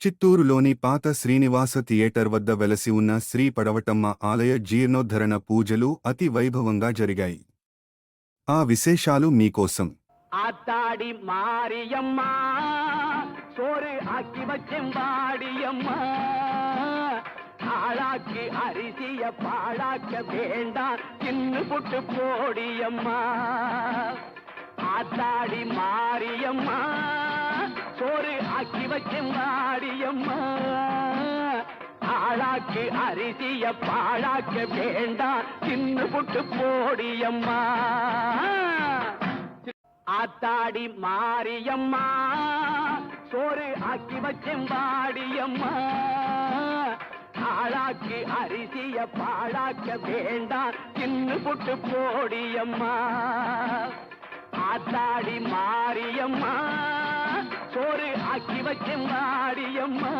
చిత్తూరులోని పాత శ్రీనివాస థియేటర్ వద్ద వెలసి ఉన్న శ్రీ పడవటమ్మ ఆలయ జీర్ణోద్ధరణ పూజలు అతి వైభవంగా జరిగాయి. ఆ విశేషాలు మీకోసం. ஆத்தாடி மாரியம்மா சோறு ஆக்கி வச்செம்பாடியம்மா ஆளாக்கி அரிசிய பாழாக்க வேண்டாம் தின்னு புட்டு போடியம்மா ஆத்தாடி மாரியம்மா சோறு ஆக்கி வச்செம்பாடியம்மா ஆளாக்கி அரிசிய பாழாக்க வேண்டாம் தின்னு புட்டு போடியம்மா ஆத்தாடி மாரியம்மா சோறு ஆக்கி வச்செம்பாடியம்மா ஆளாக்கி அரிசிய பாழாக்க வேண்டாம் தின்னு புட்டு போடியம்மா ஆத்தாடி மாரியம்மா சோறு ஆக்கி வச்செம்பாடியம்மா